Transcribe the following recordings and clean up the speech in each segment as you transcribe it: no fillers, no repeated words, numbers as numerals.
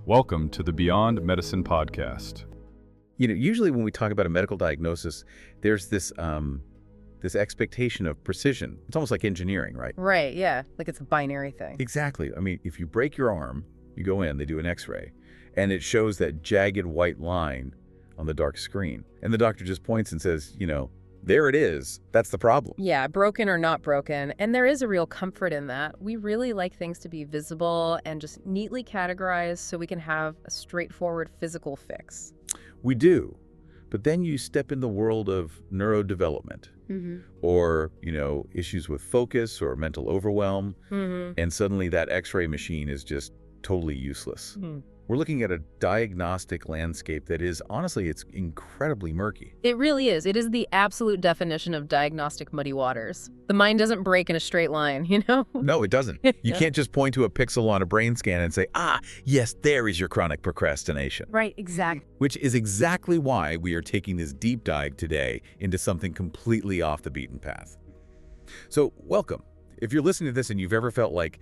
Welcome to the Beyond Medicine podcast. Usually when we talk about a medical diagnosis, there's this expectation of precision. It's almost like engineering, right? Right, yeah. Like it's a binary thing. Exactly. I mean, if you break your arm, you go in, they do an x-ray, and it shows that jagged white line on the dark screen. And the doctor just points and says, there it is. That's the problem. Yeah, broken or not broken. And there is a real comfort in that. We really like things to be visible and just neatly categorized so we can have a straightforward physical fix. We do. But then you step in the world of neurodevelopment or, issues with focus or mental overwhelm, and suddenly that x-ray machine is just totally useless. We're looking at a diagnostic landscape that is, honestly, it's incredibly murky. It really is. It is the absolute definition of diagnostic muddy waters. The mind doesn't break in a straight line, No, it doesn't. You can't just point to a pixel on a brain scan and say, yes, there is your chronic procrastination. Right, exactly. Which is exactly why we are taking this deep dive today into something completely off the beaten path. So, welcome. If you're listening to this and you've ever felt like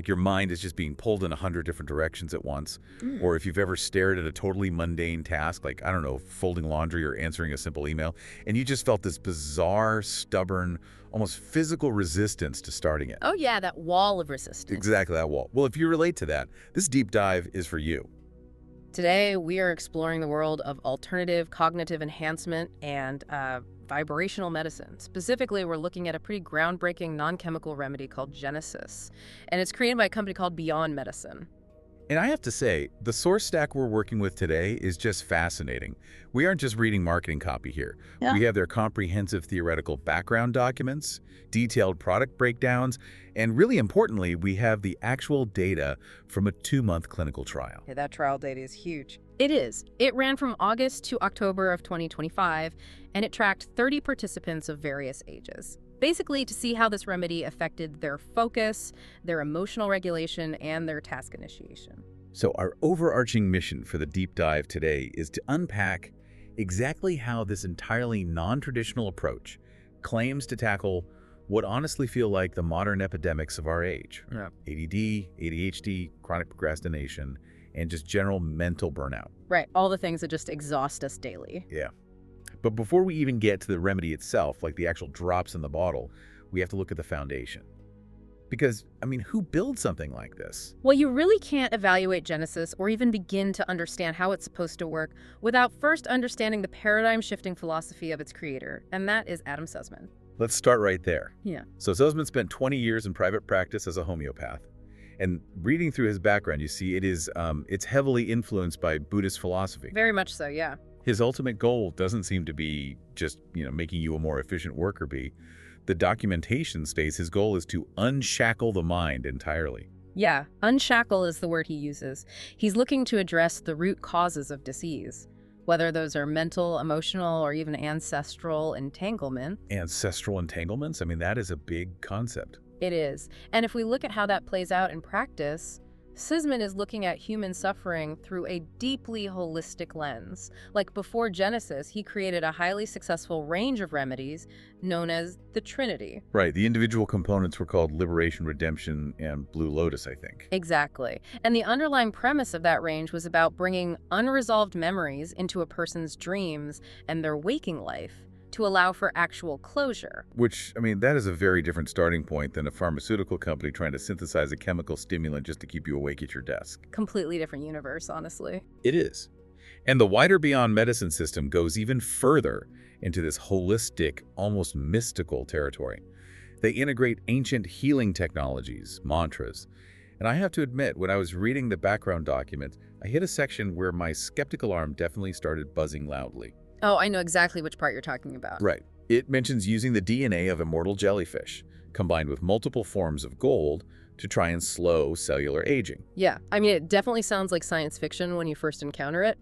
your mind is just being pulled in 100 different directions at once, or if you've ever stared at a totally mundane task, like, I don't know, folding laundry or answering a simple email, and you just felt this bizarre, stubborn, almost physical resistance to starting it. Oh yeah, that wall of resistance. Exactly, that wall. Well, if you relate to that, this deep dive is for you. Today, we are exploring the world of alternative cognitive enhancement and vibrational medicine. Specifically, we're looking at a pretty groundbreaking non-chemical remedy called Genesis, and it's created by a company called Beyond Medicine. And I have to say, the source stack we're working with today is just fascinating. We aren't just reading marketing copy here. Yeah. We have their comprehensive theoretical background documents, detailed product breakdowns, and really importantly, we have the actual data from a 2-month clinical trial. Yeah, that trial data is huge. It is. It ran from August to October of 2025, and it tracked 30 participants of various ages. Basically, to see how this remedy affected their focus, their emotional regulation, and their task initiation. So our overarching mission for the deep dive today is to unpack exactly how this entirely non-traditional approach claims to tackle what honestly feel like the modern epidemics of our age. Yeah. ADD, ADHD, chronic procrastination, and just general mental burnout. Right, all the things that just exhaust us daily. Yeah. But before we even get to the remedy itself, like the actual drops in the bottle, we have to look at the foundation. Because, who builds something like this? Well, you really can't evaluate Genesis or even begin to understand how it's supposed to work without first understanding the paradigm-shifting philosophy of its creator, and that is Adam Suzman. Let's start right there. Yeah. So Suzman spent 20 years in private practice as a homeopath. And reading through his background, you see it's heavily influenced by Buddhist philosophy. Very much so, yeah. His ultimate goal doesn't seem to be just, making you a more efficient worker bee. The documentation states his goal is to unshackle the mind entirely. Yeah, unshackle is the word he uses. He's looking to address the root causes of disease, whether those are mental, emotional, or even ancestral entanglement. Ancestral entanglements? That is a big concept. It is. And if we look at how that plays out in practice, Suzman is looking at human suffering through a deeply holistic lens. Like before Genesis, he created a highly successful range of remedies known as the Trinity. Right. The individual components were called Liberation, Redemption, and Blue Lotus, I think. Exactly. And the underlying premise of that range was about bringing unresolved memories into a person's dreams and their waking life to allow for actual closure. Which, that is a very different starting point than a pharmaceutical company trying to synthesize a chemical stimulant just to keep you awake at your desk. Completely different universe, honestly. It is. And the wider Beyond Medicine system goes even further into this holistic, almost mystical territory. They integrate ancient healing technologies, mantras. And I have to admit, when I was reading the background document, I hit a section where my skeptical arm definitely started buzzing loudly. Oh, I know exactly which part you're talking about. Right. It mentions using the DNA of immortal jellyfish, combined with multiple forms of gold, to try and slow cellular aging. Yeah, it definitely sounds like science fiction when you first encounter it,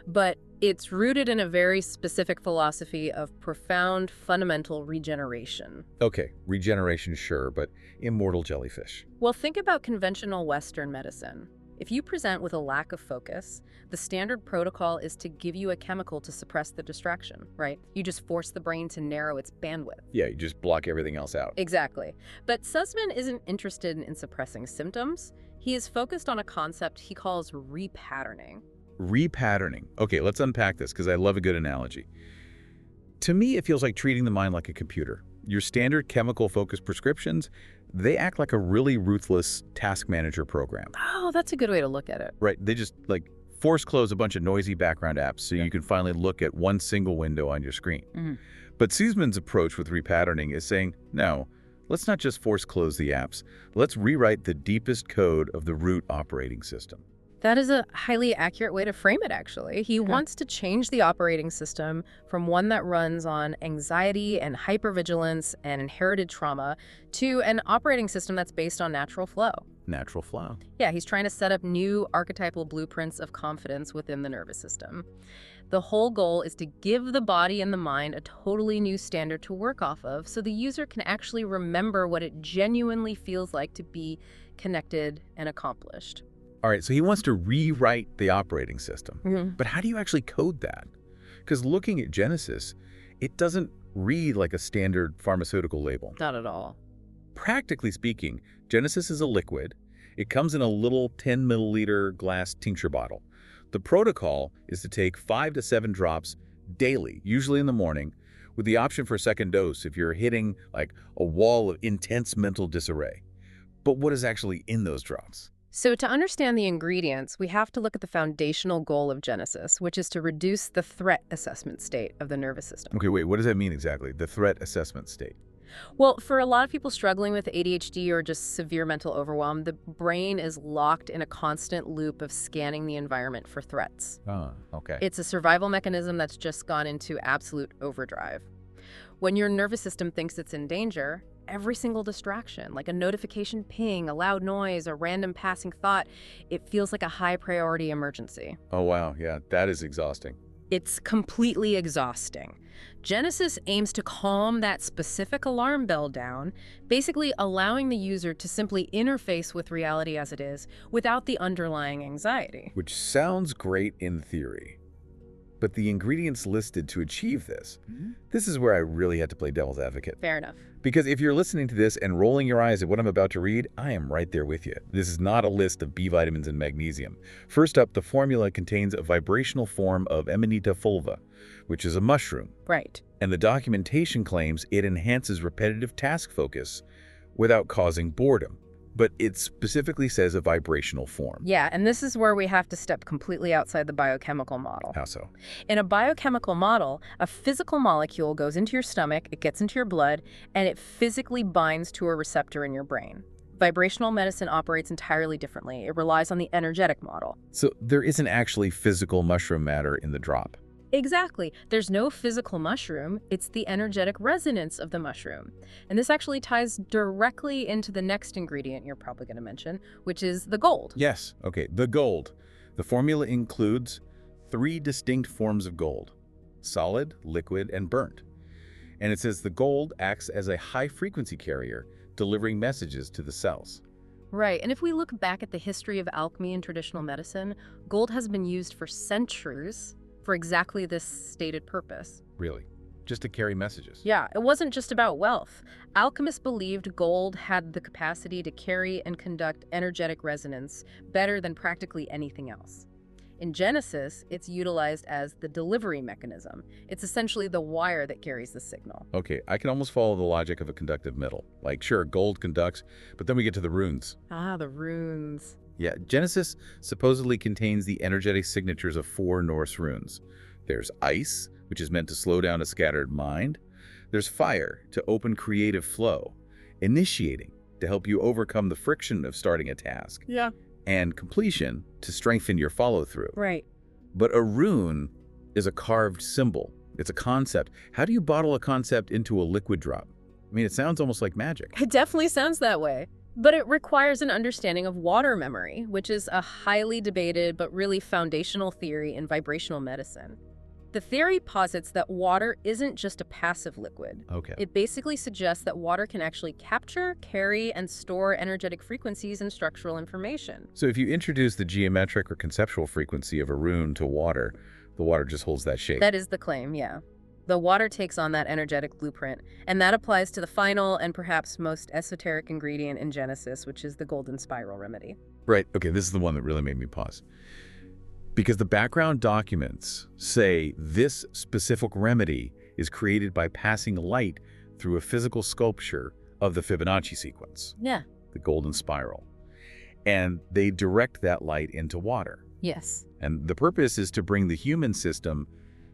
but it's rooted in a very specific philosophy of profound, fundamental regeneration. Okay, regeneration, sure, but immortal jellyfish. Well, think about conventional Western medicine. If you present with a lack of focus, the standard protocol is to give you a chemical to suppress the distraction, right? You just force the brain to narrow its bandwidth. Yeah, you just block everything else out. Exactly. But Suzman isn't interested in suppressing symptoms. He is focused on a concept he calls repatterning. Repatterning. Okay, let's unpack this because I love a good analogy. To me, it feels like treating the mind like a computer. Your standard chemical-focused prescriptions, they act like a really ruthless task manager program. Oh, that's a good way to look at it. Right, they just force close a bunch of noisy background apps so you can finally look at one single window on your screen. But Suzman's approach with repatterning is saying, no, let's not just force close the apps. Let's rewrite the deepest code of the root operating system. That is a highly accurate way to frame it, actually. He wants to change the operating system from one that runs on anxiety and hypervigilance and inherited trauma to an operating system that's based on natural flow. Natural flow. Yeah, he's trying to set up new archetypal blueprints of confidence within the nervous system. The whole goal is to give the body and the mind a totally new standard to work off of so the user can actually remember what it genuinely feels like to be connected and accomplished. All right, so he wants to rewrite the operating system. But how do you actually code that? Because looking at Genesis, it doesn't read like a standard pharmaceutical label. Not at all. Practically speaking, Genesis is a liquid. It comes in a little 10 milliliter glass tincture bottle. The protocol is to take 5 to 7 drops daily, usually in the morning, with the option for a second dose if you're hitting like a wall of intense mental disarray. But what is actually in those drops? So to understand the ingredients, we have to look at the foundational goal of Genesis, which is to reduce the threat assessment state of the nervous system. Okay, wait, what does that mean exactly, the threat assessment state? Well, for a lot of people struggling with ADHD or just severe mental overwhelm, the brain is locked in a constant loop of scanning the environment for threats. Oh, okay. It's a survival mechanism that's just gone into absolute overdrive. When your nervous system thinks it's in danger, every single distraction, like a notification ping, a loud noise, a random passing thought, it feels like a high-priority emergency. Oh, wow, yeah, that is exhausting. It's completely exhausting. Genesis aims to calm that specific alarm bell down, basically allowing the user to simply interface with reality as it is without the underlying anxiety. Which sounds great in theory. But the ingredients listed to achieve this, this is where I really had to play devil's advocate. Fair enough. Because if you're listening to this and rolling your eyes at what I'm about to read, I am right there with you. This is not a list of B vitamins and magnesium. First up, the formula contains a vibrational form of Amanita fulva, which is a mushroom. Right. And the documentation claims it enhances repetitive task focus without causing boredom. But it specifically says a vibrational form. Yeah, and this is where we have to step completely outside the biochemical model. How so? In a biochemical model, a physical molecule goes into your stomach, it gets into your blood, and it physically binds to a receptor in your brain. Vibrational medicine operates entirely differently. It relies on the energetic model. So there isn't actually physical mushroom matter in the drop. Exactly. There's no physical mushroom. It's the energetic resonance of the mushroom. And this actually ties directly into the next ingredient you're probably going to mention, which is the gold. Yes. Okay, the gold. The formula includes 3 distinct forms of gold: solid, liquid, and burnt. And it says the gold acts as a high-frequency carrier, delivering messages to the cells. Right, and if we look back at the history of alchemy and traditional medicine, gold has been used for centuries for exactly this stated purpose. Really? Just to carry messages? Yeah, it wasn't just about wealth. Alchemists believed gold had the capacity to carry and conduct energetic resonance better than practically anything else. In Genesis, it's utilized as the delivery mechanism. It's essentially the wire that carries the signal. Okay, I can almost follow the logic of a conductive metal. Like, sure, gold conducts, but then we get to the runes. Ah, the runes. Yeah, Genesis supposedly contains the energetic signatures of 4 Norse runes. There's ice, which is meant to slow down a scattered mind. There's fire, to open creative flow. Initiating, to help you overcome the friction of starting a task. Yeah. And completion, to strengthen your follow-through. Right. But a rune is a carved symbol. It's a concept. How do you bottle a concept into a liquid drop? I mean, it sounds almost like magic. It definitely sounds that way. But it requires an understanding of water memory, which is a highly debated but really foundational theory in vibrational medicine. The theory posits that water isn't just a passive liquid. Okay. It basically suggests that water can actually capture, carry, and store energetic frequencies and structural information. So if you introduce the geometric or conceptual frequency of a rune to water, the water just holds that shape. That is the claim, yeah. The water takes on that energetic blueprint, and that applies to the final and perhaps most esoteric ingredient in Genesis, which is the golden spiral remedy. Right. Okay, this is the one that really made me pause. Because the background documents say this specific remedy is created by passing light through a physical sculpture of the Fibonacci sequence, Yeah. the golden spiral. And they direct that light into water. Yes. And the purpose is to bring the human system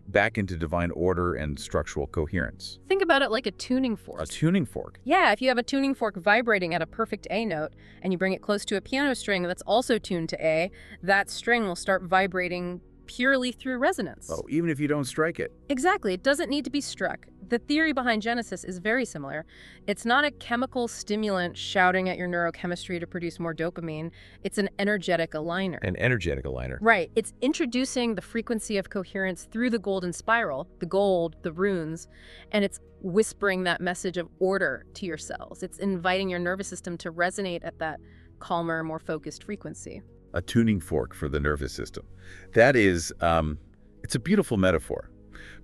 back into divine order and structural coherence. Think about it like a tuning fork. A tuning fork. Yeah, if you have a tuning fork vibrating at a perfect A note and you bring it close to a piano string that's also tuned to A, that string will start vibrating purely through resonance. Oh, even if you don't strike it. Exactly. It doesn't need to be struck. The theory behind Genesis is very similar. It's not a chemical stimulant shouting at your neurochemistry to produce more dopamine. It's an energetic aligner. An energetic aligner. Right. It's introducing the frequency of coherence through the golden spiral, the gold, the runes, and it's whispering that message of order to your cells. It's inviting your nervous system to resonate at that calmer, more focused frequency. A tuning fork for the nervous system. That is, it's a beautiful metaphor.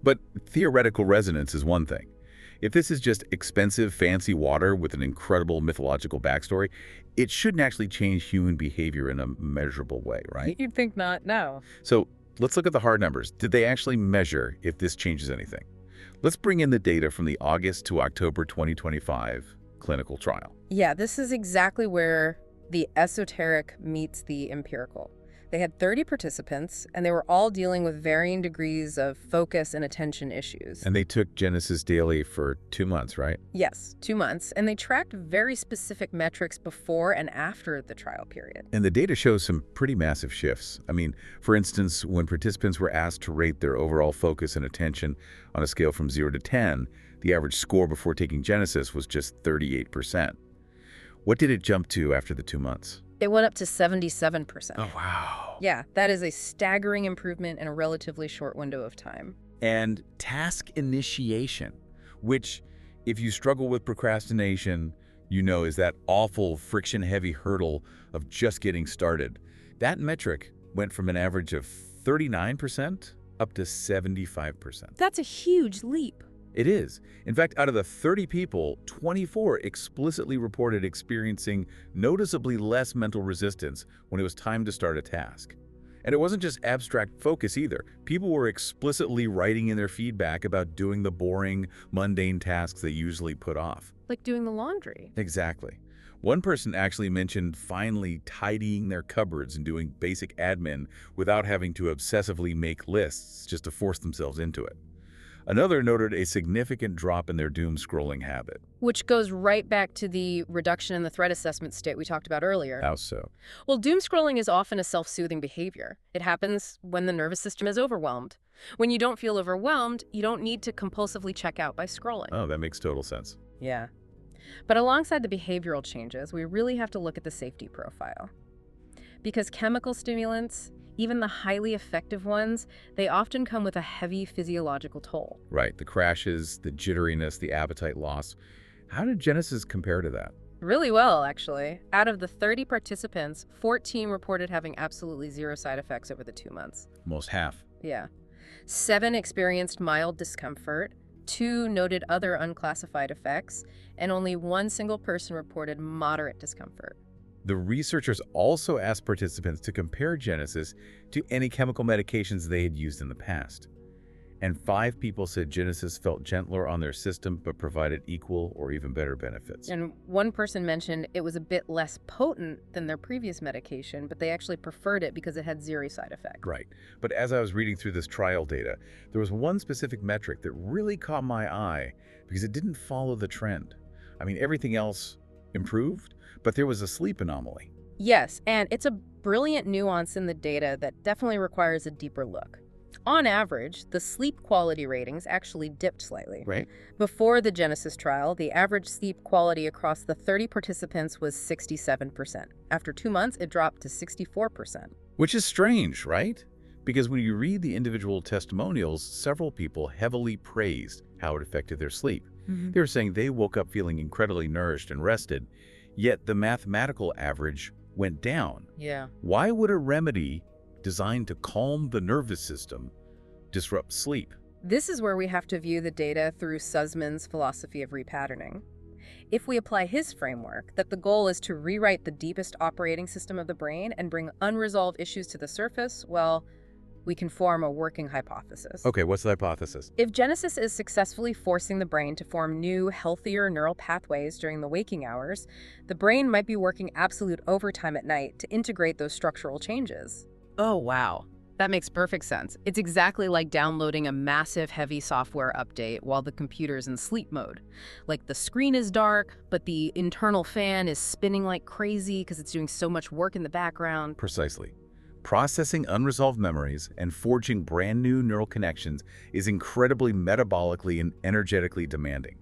But theoretical resonance is one thing. If this is just expensive, fancy water with an incredible mythological backstory, it shouldn't actually change human behavior in a measurable way, right? You'd think not, no. So let's look at the hard numbers. Did they actually measure if this changes anything? Let's bring in the data from the August to October 2025 clinical trial. Yeah, this is exactly where the esoteric meets the empirical. They had 30 participants, and they were all dealing with varying degrees of focus and attention issues. And they took Genesis daily for 2 months, right? Yes, 2 months, and they tracked very specific metrics before and after the trial period. And the data shows some pretty massive shifts. I mean, for instance, when participants were asked to rate their overall focus and attention on a scale from 0 to 10, the average score before taking Genesis was just 38%. What did it jump to after the 2 months? It went up to 77%. Oh, wow. Yeah, that is a staggering improvement in a relatively short window of time. And task initiation, which, if you struggle with procrastination, you know is that awful friction-heavy hurdle of just getting started. That metric went from an average of 39% up to 75%. That's a huge leap. It is. In fact, out of the 30 people, 24 explicitly reported experiencing noticeably less mental resistance when it was time to start a task. And it wasn't just abstract focus either. People were explicitly writing in their feedback about doing the boring, mundane tasks they usually put off. Like doing the laundry. Exactly. One person actually mentioned finally tidying their cupboards and doing basic admin without having to obsessively make lists just to force themselves into it. Another noted a significant drop in their doom scrolling habit. Which goes right back to the reduction in the threat assessment state we talked about earlier. How so? Well, doom scrolling is often a self-soothing behavior. It happens when the nervous system is overwhelmed. When you don't feel overwhelmed, you don't need to compulsively check out by scrolling. Oh, that makes total sense. Yeah. But alongside the behavioral changes, we really have to look at the safety profile. Because chemical stimulants, even the highly effective ones, they often come with a heavy physiological toll. Right, the crashes, the jitteriness, the appetite loss. How did Genesis compare to that? Really well, actually. Out of the 30 participants, 14 reported having absolutely zero side effects over the 2 months. Almost half. Yeah. 7 experienced mild discomfort, 2 noted other unclassified effects, and only 1 single person reported moderate discomfort. The researchers also asked participants to compare Genesis to any chemical medications they had used in the past. And 5 people said Genesis felt gentler on their system but provided equal or even better benefits. And 1 person mentioned it was a bit less potent than their previous medication, but they actually preferred it because it had zero side effects. Right. But as I was reading through this trial data, there was one specific metric that really caught my eye because it didn't follow the trend. I mean, everything else improved, but there was a sleep anomaly. Yes, and it's a brilliant nuance in the data that definitely requires a deeper look. On average, the sleep quality ratings actually dipped slightly. Right. Before the Genesis trial, the average sleep quality across the 30 participants was 67%. After 2 months, it dropped to 64%. Which is strange, right? Because when you read the individual testimonials, several people heavily praised how it affected their sleep. They were saying they woke up feeling incredibly nourished and rested, yet the mathematical average went down. Yeah. Why would a remedy designed to calm the nervous system disrupt sleep? This is where we have to view the data through Suzman's philosophy of repatterning. if we apply his framework, that the goal is to rewrite the deepest operating system of the brain and bring unresolved issues to the surface, well, we can form a working hypothesis. Okay, what's the hypothesis? If Genesis is successfully forcing the brain to form new, healthier neural pathways during the waking hours, the brain might be working absolute overtime at night to integrate those structural changes. Oh, wow. That makes perfect sense. It's exactly like downloading a massive, heavy software update while the computer's in sleep mode. Like the screen is dark, but the internal fan is spinning like crazy because it's doing so much work in the background. Precisely. Processing unresolved memories and forging brand new neural connections is incredibly metabolically and energetically demanding.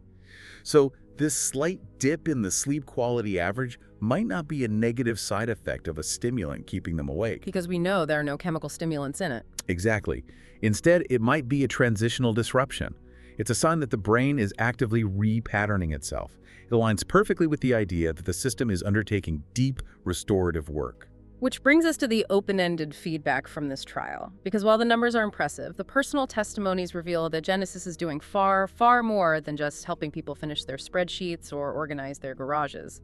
So this slight dip in the sleep quality average might not be a negative side effect of a stimulant keeping them awake. Because we know there are no chemical stimulants in it. Exactly. Instead, it might be a transitional disruption. It's a sign that the brain is actively repatterning itself. It aligns perfectly with the idea that the system is undertaking deep restorative work. Which brings us to the open-ended feedback from this trial. Because while the numbers are impressive, the personal testimonies reveal that Genesis is doing far, far more than just helping people finish their spreadsheets or organize their garages.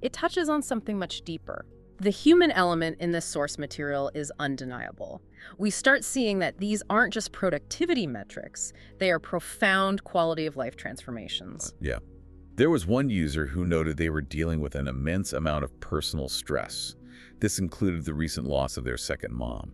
It touches on something much deeper. The human element in this source material is undeniable. We start seeing that these aren't just productivity metrics, they are profound quality of life transformations. Yeah. There was one user who noted they were dealing with an immense amount of personal stress. This included the recent loss of their second mom.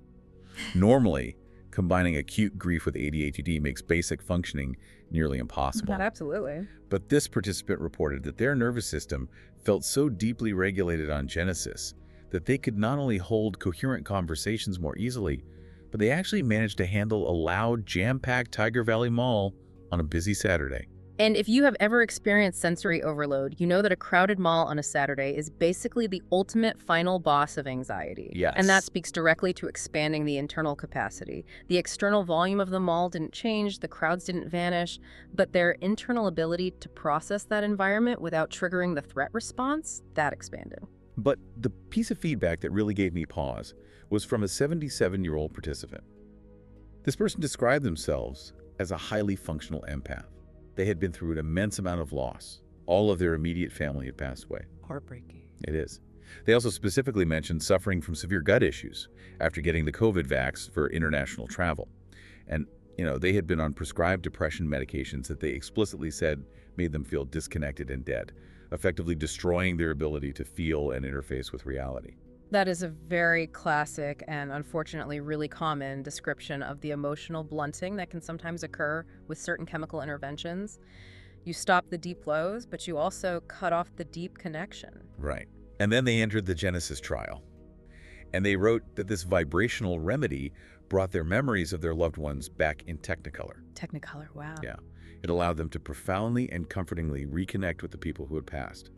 Normally, combining acute grief with ADHD makes basic functioning nearly impossible. Not absolutely. But this participant reported that their nervous system felt so deeply regulated on Genesis that they could not only hold coherent conversations more easily, but they actually managed to handle a loud, jam-packed Tiger Valley Mall on a busy Saturday. And if you have ever experienced sensory overload, you know that a crowded mall on a Saturday is basically the ultimate final boss of anxiety. Yes. And that speaks directly to expanding the internal capacity. The external volume of the mall didn't change, the crowds didn't vanish, but their internal ability to process that environment without triggering the threat response, that expanded. But the piece of feedback that really gave me pause was from a 77-year-old participant. This person described themselves as a highly functional empath. They had been through an immense amount of loss. All of their immediate family had passed away. Heartbreaking. It is. They also specifically mentioned suffering from severe gut issues after getting the COVID vax for international travel. And, they had been on prescribed depression medications that they explicitly said made them feel disconnected and dead, effectively destroying their ability to feel and interface with reality. That is a very classic and unfortunately really common description of the emotional blunting that can sometimes occur with certain chemical interventions. You stop the deep lows, but you also cut off the deep connection. Right. And then they entered the Genesis trial. And they wrote that this vibrational remedy brought their memories of their loved ones back in Technicolor. Technicolor, wow. Yeah. It allowed them to profoundly and comfortingly reconnect with the people who had passed.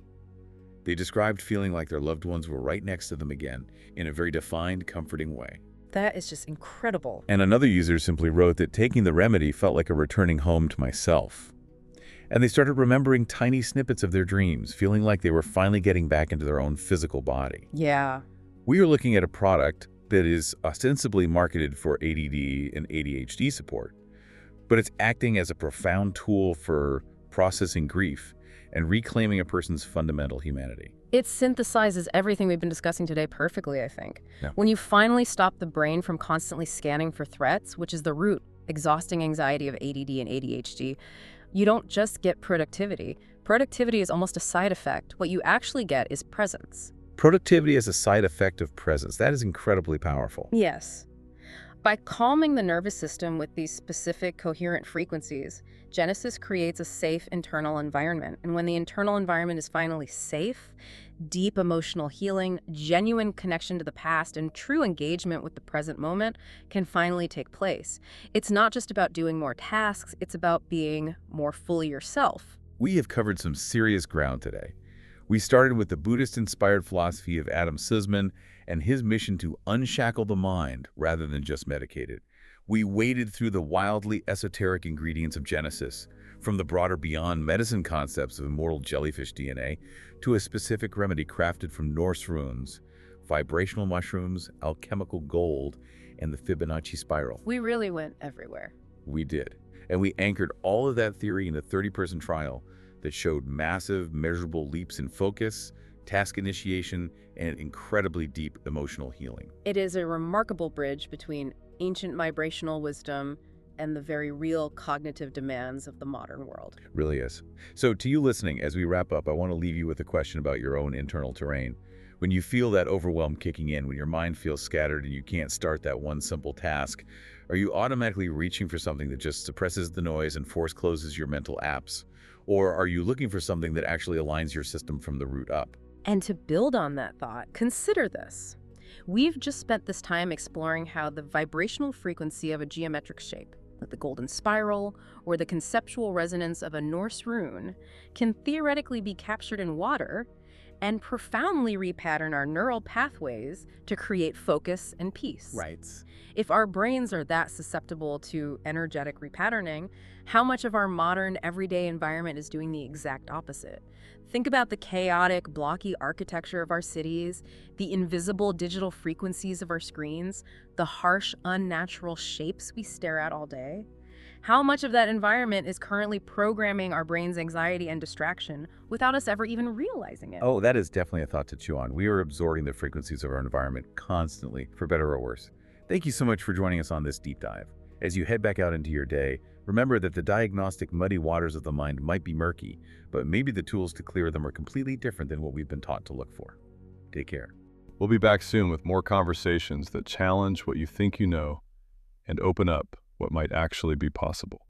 They described feeling like their loved ones were right next to them again in a very defined, comforting way. That is just incredible. And another user simply wrote that taking the remedy felt like a returning home to myself. And they started remembering tiny snippets of their dreams, feeling like they were finally getting back into their own physical body. Yeah. We are looking at a product that is ostensibly marketed for ADD and ADHD support, but it's acting as a profound tool for processing grief and reclaiming a person's fundamental humanity. It synthesizes everything we've been discussing today perfectly, I think. Yeah. When you finally stop the brain from constantly scanning for threats, which is the root, exhausting anxiety of ADD and ADHD, you don't just get productivity. Productivity is almost a side effect. What you actually get is presence. Productivity as a side effect of presence. That is incredibly powerful. Yes. By calming the nervous system with these specific coherent frequencies, Genesis creates a safe internal environment. And when the internal environment is finally safe, deep emotional healing, genuine connection to the past, and true engagement with the present moment can finally take place. It's not just about doing more tasks, it's about being more fully yourself. We have covered some serious ground today. We started with the Buddhist-inspired philosophy of Adam Suzman and his mission to unshackle the mind rather than just medicate it. We waded through the wildly esoteric ingredients of Genesis, from the broader beyond medicine concepts of immortal jellyfish DNA to a specific remedy crafted from Norse runes, vibrational mushrooms, alchemical gold, and the Fibonacci spiral. We really went everywhere. We did. And we anchored all of that theory in a 30-person trial that showed massive, measurable leaps in focus, task initiation, and incredibly deep emotional healing. It is a remarkable bridge between ancient vibrational wisdom and the very real cognitive demands of the modern world. Really is. So to you listening, as we wrap up, I want to leave you with a question about your own internal terrain. When you feel that overwhelm kicking in, when your mind feels scattered and you can't start that one simple task, are you automatically reaching for something that just suppresses the noise and force closes your mental apps? Or are you looking for something that actually aligns your system from the root up? And to build on that thought, consider this. We've just spent this time exploring how the vibrational frequency of a geometric shape, like the golden spiral or the conceptual resonance of a Norse rune, can theoretically be captured in water and profoundly repattern our neural pathways to create focus and peace. Right. If our brains are that susceptible to energetic repatterning, how much of our modern everyday environment is doing the exact opposite? Think about the chaotic, blocky architecture of our cities, the invisible digital frequencies of our screens, the harsh, unnatural shapes we stare at all day. How much of that environment is currently programming our brain's anxiety and distraction without us ever even realizing it? Oh, that is definitely a thought to chew on. We are absorbing the frequencies of our environment constantly, for better or worse. Thank you so much for joining us on this deep dive. As you head back out into your day, remember that the diagnostic muddy waters of the mind might be murky, but maybe the tools to clear them are completely different than what we've been taught to look for. Take care. We'll be back soon with more conversations that challenge what you think you know and open up what might actually be possible.